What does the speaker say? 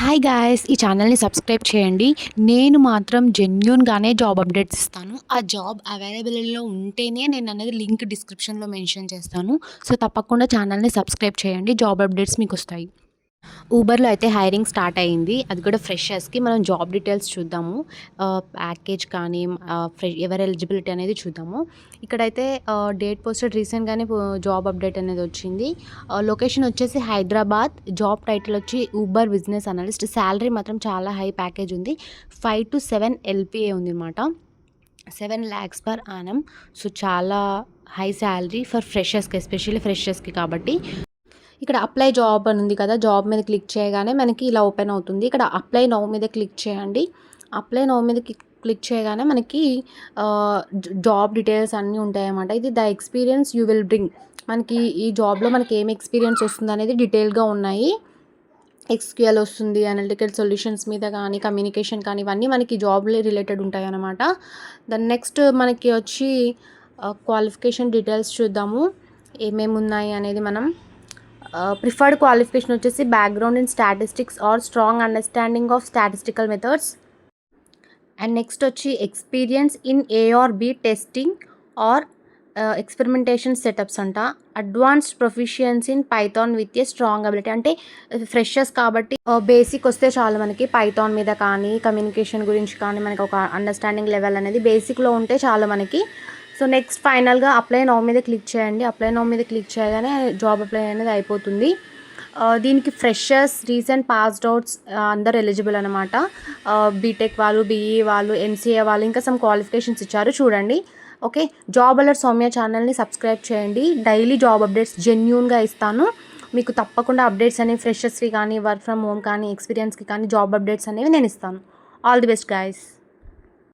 Hi guys! ఈ ఛానల్‌ని subscribe చేయండి. నేను మాత్రం జెన్యూన్‌గానే జాబ్ అప్డేట్స్ ఇస్తాను. ఆ జాబ్ అవైలబుల్‌లో ఉంటేనే నేననేది లింక్ డిస్క్రిప్షన్‌లో మెన్షన్ చేస్తాను. సో, తప్పకుండా ఛానల్‌ని సబ్స్క్రైబ్ చేయండి. Job updates మీకొస్తాయి. ఊబర్‌లో అయితే హైరింగ్ స్టార్ట్ అయింది. అది కూడా ఫ్రెషర్స్‌కి. మనం జాబ్ డీటెయిల్స్ చూద్దాము. ప్యాకేజ్ కానీ ఎవరు ఎలిజిబిలిటీ అనేది చూద్దాము. ఇక్కడైతే డేట్ పోస్టెడ్ రీసెంట్‌గానే జాబ్ అప్డేట్ అనేది వచ్చింది. లొకేషన్ వచ్చేసి హైదరాబాద్. జాబ్ టైటిల్ వచ్చి ఊబర్ బిజినెస్ అనలిస్ట్. సాలరీ మాత్రం చాలా హై ప్యాకేజ్ ఉంది. 5-7 ఎల్‌పిఏ ఉందన్నమాట. 7 లాక్స్ పర్ యానమ్. సో, చాలా హై సాలరీ ఫర్ ఫ్రెషర్స్‌కి, ఎస్పెషల్లీ ఫ్రెషర్స్‌కి కాబట్టి. ఇక్కడ అప్లై జాబ్ అని ఉంది కదా! జాబ్ మీద క్లిక్ చేయగానే మనకి ఇలా ఓపెన్ అవుతుంది. ఇక్కడ అప్లై నౌ మీద క్లిక్ చేయండి. అప్లై నౌ మీద క్లిక్ చేయగానే మనకి జాబ్ డీటెయిల్స్ అన్నీ ఉంటాయన్నమాట. ఇది the experience you will bring. మనకి ఈ జాబ్‌లో మనకి ఏం ఎక్స్‌పీరియన్స్ వస్తుందనేది డీటెయిల్‌గా ఉన్నాయి. ఎస్‌క్యూఎల్ వస్తుంది. అనలిటికల్ సొల్యూషన్స్ మీద కానీ, కమ్యూనికేషన్ కానీ ఇవన్నీ మనకి జాబ్‌లే రిలేటెడ్ ఉంటాయన్నమాట. దాని నెక్స్ట్ మనకి వచ్చి క్వాలిఫికేషన్ డీటెయిల్స్ చూద్దాము. ఏమేమి ఉన్నాయి అనేది మనం. ప్రిఫర్డ్ క్వాలిఫికేషన్ వచ్చేసి background in statistics or strong understanding of statistical methods. And next వచ్చి experience in A or B testing or experimentation setups అంట. Advanced proficiency in Python with a strong ability. అంటే freshers కాబట్టి basic వస్తే చాలు మనకి. Python మీద కానీ, communication గురించి కానీ మనకి ఒక అండర్స్టాండింగ్ లెవెల్ అనేది బేసిక్లో ఉంటే చాలు మనకి. సో, నెక్స్ట్ ఫైనల్గా అప్లై నౌ మీద క్లిక్ చేయండి. అప్లై నౌ మీద క్లిక్ చేయగానే జాబ్ అప్లై అనేది అయిపోతుంది. దీనికి ఫ్రెషర్స్, రీసెంట్ పాస్డ్ అవుట్స్ అందరు ఎలిజిబుల్ అనమాట. బీటెక్ వాళ్ళు, బీఈ వాళ్ళు, ఎంసీఏ వాళ్ళు ఇంకా సమ్ క్వాలిఫికేషన్స్ ఇచ్చారు చూడండి. ఓకే, జాబ్ అలర్ట్ సౌమ్య ఛానల్ని సబ్స్క్రైబ్ చేయండి. డైలీ జాబ్ అప్డేట్స్ జెన్యూన్గా ఇస్తాను. మీకు తప్పకుండా అప్డేట్స్ అనేవి ఫ్రెషర్స్కి కానీ, వర్క్ ఫ్రమ్ హోమ్ కానీ, ఎక్స్పీరియన్స్కి కానీ జాబ్ అప్డేట్స్ అనేవి నేను ఇస్తాను. All the best guys.